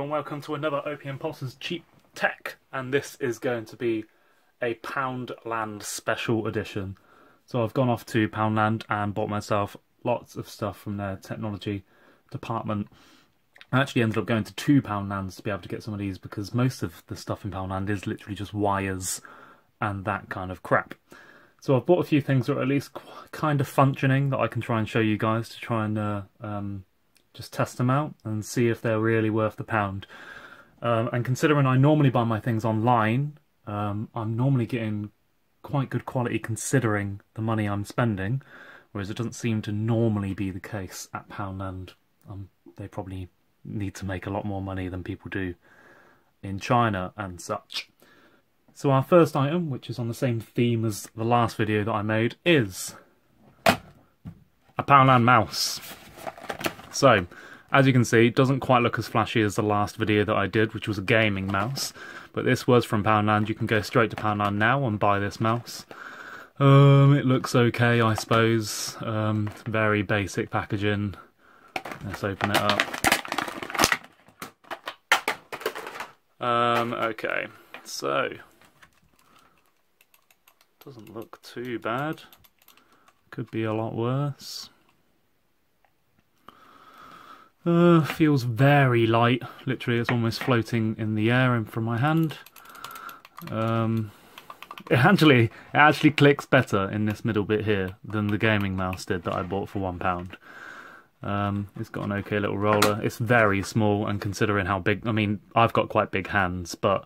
and welcome to another Opium Pulse's Cheap Tech, and this is going to be a Poundland special edition. So I've gone off to Poundland and bought myself lots of stuff from their technology department. I actually ended up going to 2 Poundlands to be able to get some of these because most of the stuff in Poundland is literally just wires and that kind of crap. So I've bought a few things that are at least kind of functioning that I can try and show you guys to try and just test them out and see if they're really worth the pound. And considering I normally buy my things online, I'm normally getting quite good quality considering the money I'm spending, whereas it doesn't seem to normally be the case at Poundland. They probably need to make a lot more money than people do in China and such. So our first item, which is on the same theme as the last video that I made, is a Poundland mouse. So, as you can see, it doesn't quite look as flashy as the last video that I did, which was a gaming mouse. But this was from Poundland. You can go straight to Poundland now and buy this mouse. It looks okay, I suppose. Very basic packaging. Let's open it up. Okay, so doesn't look too bad. Could be a lot worse. Feels very light. Literally, it's almost floating in the air and from my hand. It actually clicks better in this middle bit here than the gaming mouse did that I bought for £1. It's got an okay little roller. It's very small, and considering how big, I mean, I've got quite big hands, but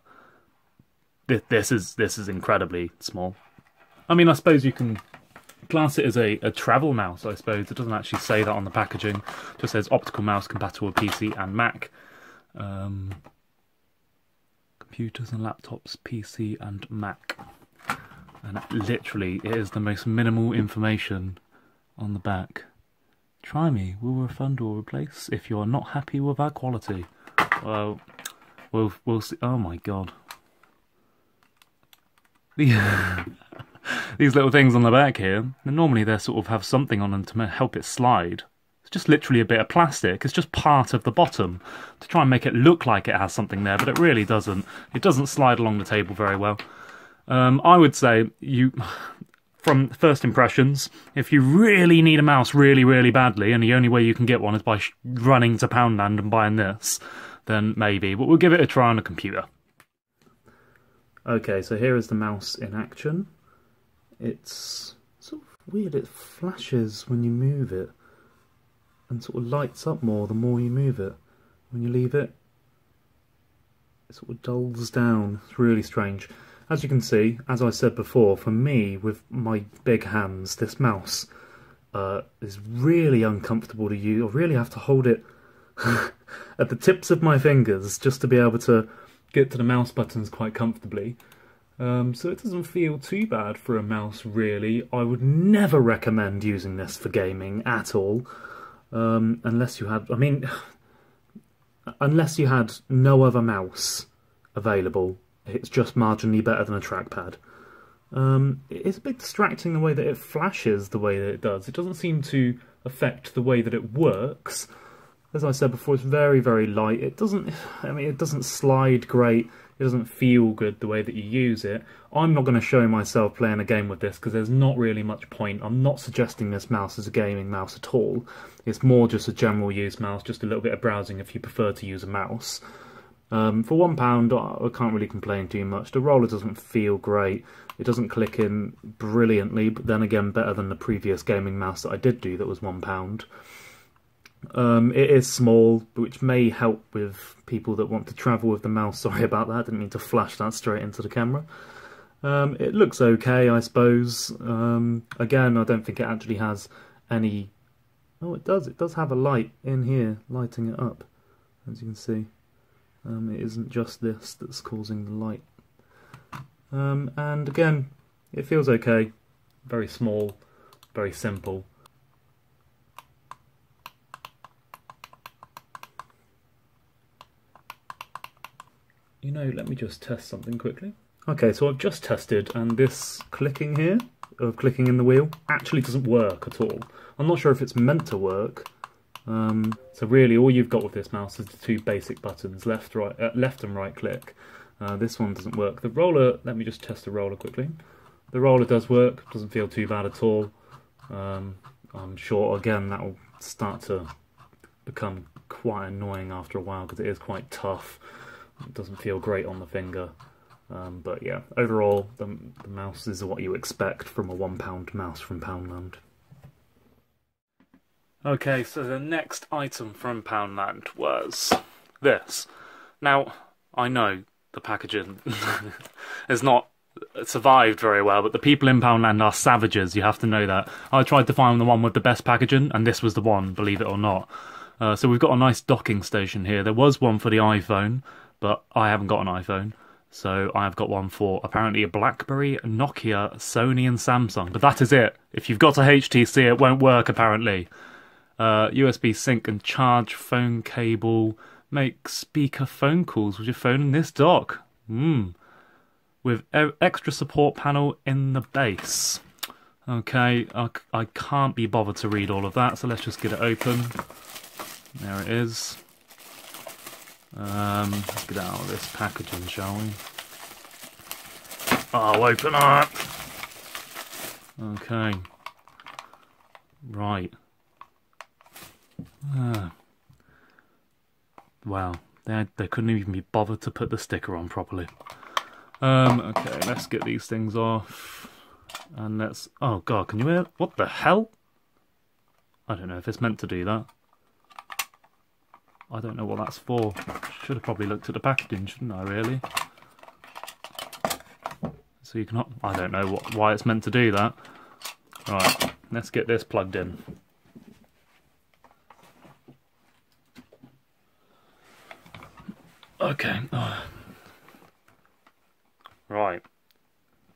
this is incredibly small. I mean, I suppose you can class it as a travel mouse, I suppose. It doesn't actually say that on the packaging. It just says optical mouse compatible with PC and Mac. Computers and laptops, PC and Mac. And literally, it is the most minimal information on the back. Try me, we'll refund or replace if you are not happy with our quality. Well, we'll see. Oh my god. These little things on the back here, normally they sort of have something on them to help it slide. It's just literally a bit of plastic. It's just part of the bottom to try and make it look like it has something there, but it really doesn't. It doesn't slide along the table very well. I would say, from first impressions, if you really need a mouse really, really badly, and the only way you can get one is by running to Poundland and buying this, then maybe. But we'll give it a try on a computer. Okay, so here is the mouse in action. It's sort of weird, it flashes when you move it and sort of lights up more the more you move it. When you leave it, it sort of dulls down. It's really strange. As you can see, as I said before, for me, with my big hands, this mouse is really uncomfortable to use. I really have to hold it at the tips of my fingers just to be able to get to the mouse buttons quite comfortably. So it doesn't feel too bad for a mouse, really. I would never recommend using this for gaming at all, unless you had, unless you had no other mouse available. It's just marginally better than a trackpad. It's a bit distracting the way that it flashes the way that it does. It doesn't seem to affect the way that it works. As I said before, it's very, very light. It doesn't slide great. It doesn't feel good the way that you use it. I'm not going to show myself playing a game with this because there's not really much point. I'm not suggesting this mouse is a gaming mouse at all. It's more just a general use mouse, just a little bit of browsing if you prefer to use a mouse. For £1, I can't really complain too much. The roller doesn't feel great. It doesn't click in brilliantly, but then again, better than the previous gaming mouse that I did do that was £1. It is small, which may help with people that want to travel with the mouse. Sorry about that, I didn't mean to flash that straight into the camera. It looks okay, I suppose. Again, I don't think it actually has any... Oh, it does have a light in here, lighting it up, as you can see. It isn't just this that's causing the light. And again, it feels okay. Very small, very simple. You know, let me just test something quickly. Okay, so I've just tested, and this clicking here, of clicking in the wheel, actually doesn't work at all. I'm not sure if it's meant to work, So really all you've got with this mouse is the two basic buttons, left and right click. This one doesn't work. The roller, let me just test the roller quickly. The roller does work, doesn't feel too bad at all. I'm sure again that will start to become quite annoying after a while because it is quite tough. It doesn't feel great on the finger. But yeah, overall the mouse is what you expect from a £1 mouse from Poundland. Okay, so the next item from Poundland was this. Now, I know the packaging has not survived very well, but the people in Poundland are savages, you have to know that. I tried to find the one with the best packaging, and this was the one, believe it or not. So we've got a nice docking station here. There was one for the iPhone, but I haven't got an iPhone. So I've got one for apparently a BlackBerry, Nokia, Sony and Samsung. But that is it. If you've got a HTC, it won't work apparently. USB sync and charge phone cable. Make speaker phone calls with your phone in this dock. With extra support panel in the base. Okay, I can't be bothered to read all of that, so let's just get it open. There it is. Let's get out of this packaging, shall we? Oh, open up! Okay. Right. Wow, they couldn't even be bothered to put the sticker on properly. Okay, let's get these things off. And let's... Oh god, can you hear... What the hell? I don't know if it's meant to do that. I don't know what that's for. Should have probably looked at the packaging, shouldn't I, really? So you can... I don't know why it's meant to do that. Right, let's get this plugged in. Okay. Right.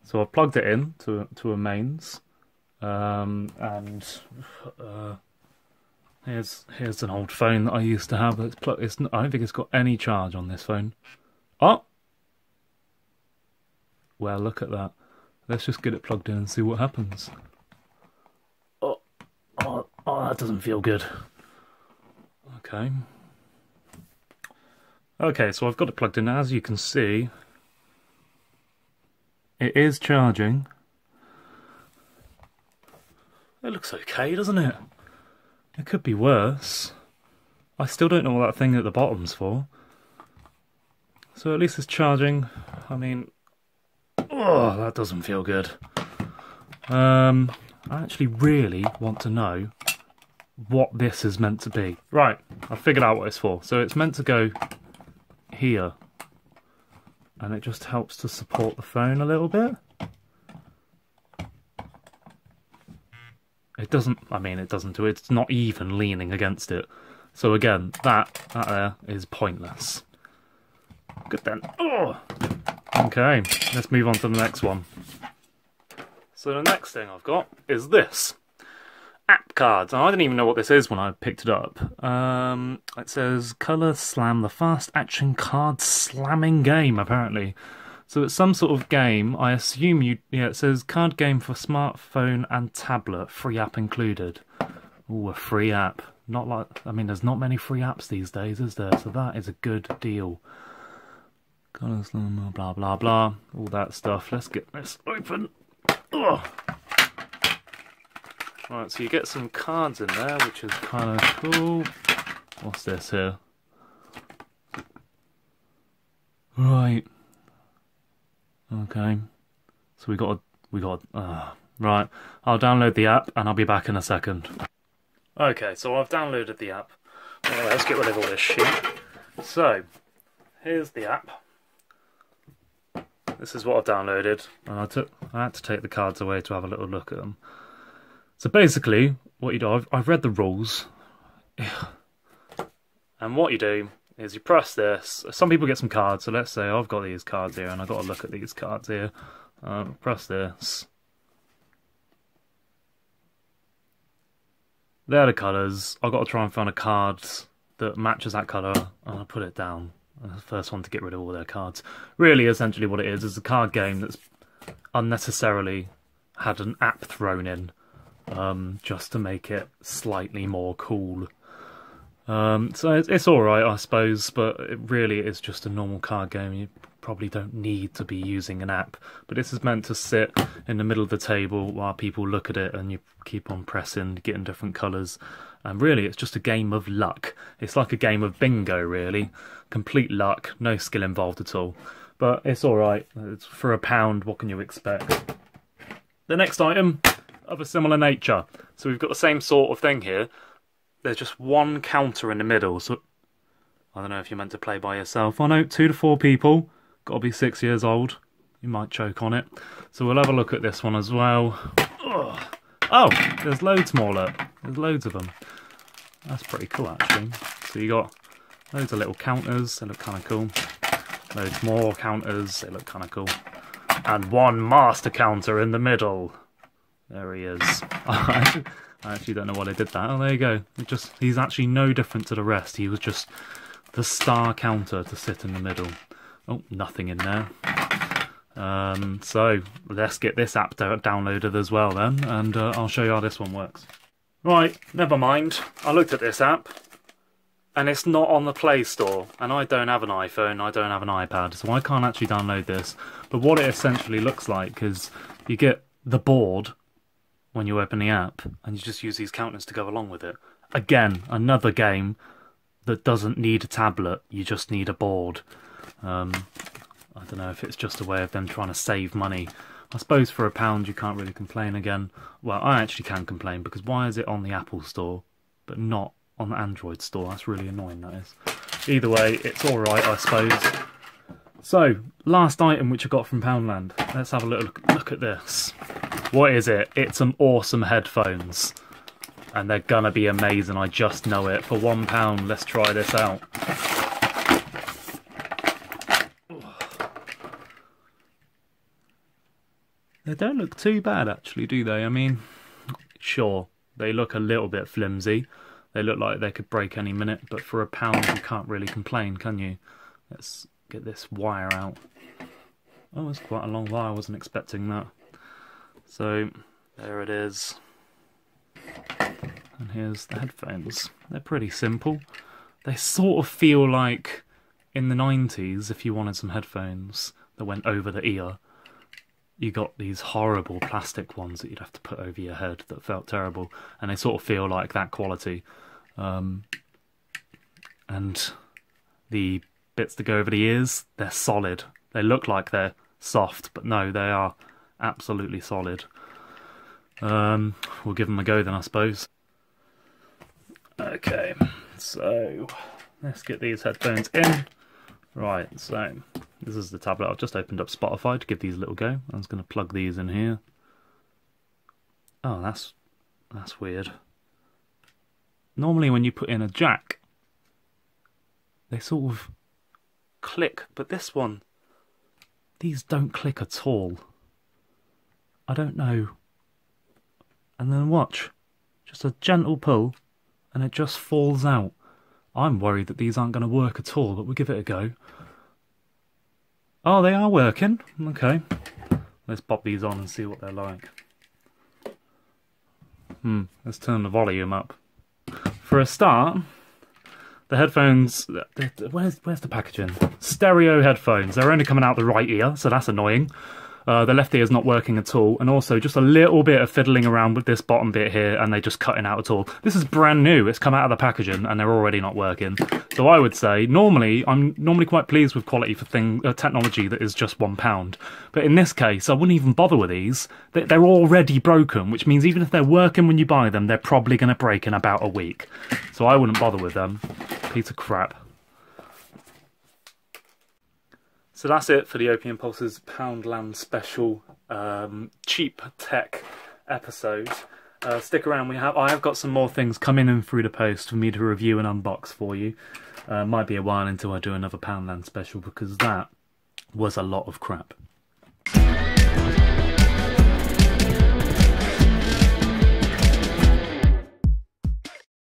So I've plugged it in to a mains. And here's an old phone that I used to have. I don't think it's got any charge on this phone. Oh! Well, look at that. Let's just get it plugged in and see what happens. Oh, that doesn't feel good. Okay. Okay, so I've got it plugged in. As you can see, it is charging. It looks okay, doesn't it? It could be worse. I still don't know what that thing at the bottom's for. So at least it's charging. I mean, oh, that doesn't feel good. I actually really want to know what this is meant to be. Right, I figured out what it's for. So it's meant to go here. And it just helps to support the phone a little bit. It doesn't, I mean, it doesn't do it. It's not even leaning against it. So again, that there is pointless. Good then. Oh! Okay, let's move on to the next one. So the next thing I've got is this. App cards. Now, I didn't even know what this is when I picked it up. It says Colour Slam, the fast action card slamming game, apparently. So it's some sort of game. I assume yeah, it says card game for smartphone and tablet, free app included. Ooh, a free app. Not like, I mean, there's not many free apps these days, is there? So that is a good deal. Colour Slam, blah, blah, blah. All that stuff. Let's get this open. Ugh. Right, so you get some cards in there, which is kind of cool. What's this here? Right. Okay. So we got right. I'll download the app and I'll be back in a second. Okay, so I've downloaded the app. Anyway, let's get rid of all this shit. So, here's the app. This is what I've downloaded, and I had to take the cards away to have a little look at them. So basically, what you do, I've read the rules, and what you do is you press this. Some people get some cards, so let's say I've got these cards here, and I've got to look at these cards here. Press this. They're the colours. I've got to try and find a card that matches that colour, and I'll put it down. I'm the first one to get rid of all their cards. Really, essentially what it is a card game that's unnecessarily had an app thrown in. Just to make it slightly more cool. So it's alright, I suppose, but it really is just a normal card game. You probably don't need to be using an app, but this is meant to sit in the middle of the table while people look at it and you keep on pressing, getting different colours. And really it's just a game of luck. It's like a game of bingo, really. Complete luck, no skill involved at all. But it's alright. It's for £1, what can you expect? The next item of a similar nature. So we've got the same sort of thing here. There's just one counter in the middle, so I don't know if you're meant to play by yourself. I know 2 to 4 people, got to be 6 years old. You might choke on it. So we'll have a look at this one as well. Ugh. Oh, there's loads more, look. There's loads of them. That's pretty cool, actually. So you got loads of little counters, they look kind of cool. Loads more counters, they look kind of cool. And one master counter in the middle. There he is. I actually don't know why they did that. Oh, there you go. He's actually no different to the rest. He was just the star counter to sit in the middle. Oh, nothing in there. So let's get this app downloaded as well then, and I'll show you how this one works. Right, never mind. I looked at this app, and it's not on the Play Store, and I don't have an iPhone, I don't have an iPad, so I can't actually download this. But what it essentially looks like is you get the board when you open the app, and you just use these counters to go along with it. Again, another game that doesn't need a tablet, you just need a board. I don't know if it's just a way of them trying to save money. I suppose for £1 you can't really complain again. Well, I actually can complain, because why is it on the Apple Store, but not on the Android Store? That's really annoying, that is. Either way, it's alright, I suppose. So, last item which I got from Poundland. Let's have a look at this. What is it? It's some awesome headphones. And they're gonna be amazing, I just know it. For £1, let's try this out. They don't look too bad actually, do they? I mean, sure, they look a little bit flimsy. They look like they could break any minute, but for £1 you can't really complain, can you? Let's get this wire out. Oh, it's quite a long wire, I wasn't expecting that. So, there it is. And here's the headphones. They're pretty simple. They sort of feel like in the 90s, if you wanted some headphones that went over the ear, you got these horrible plastic ones that you'd have to put over your head that felt terrible. And they sort of feel like that quality. And the bits that go over the ears, they're solid. They look like they're soft, but no, they are absolutely solid. We'll give them a go then, I suppose. Okay, so let's get these headphones in. Right, so this is the tablet. I've just opened up Spotify to give these a little go. I'm just going to plug these in here. Oh, that's weird. Normally when you put in a jack, they sort of click, but this one, these don't click at all. I don't know. And then watch, just a gentle pull and it just falls out. I'm worried that these aren't going to work at all, but we'll give it a go. Oh, they are working. Okay. Let's pop these on and see what they're like. Let's turn the volume up. For a start, the headphones, where's the packaging? Stereo headphones. They're only coming out the right ear, so that's annoying. The left ear is not working at all, and also just a little bit of fiddling around with this bottom bit here, and they're just cutting out at all. This is brand new. It's come out of the packaging, and they're already not working. So I would say, I'm normally quite pleased with quality for technology that is just £1. But in this case, I wouldn't even bother with these. They're already broken, which means even if they're working when you buy them, they're probably going to break in about a week. So I wouldn't bother with them. Piece of crap. So that's it for the Opium Pulse's Poundland special cheap tech episode. Stick around, I have got some more things coming in through the post for me to review and unbox for you. Might be a while until I do another Poundland special, because that was a lot of crap.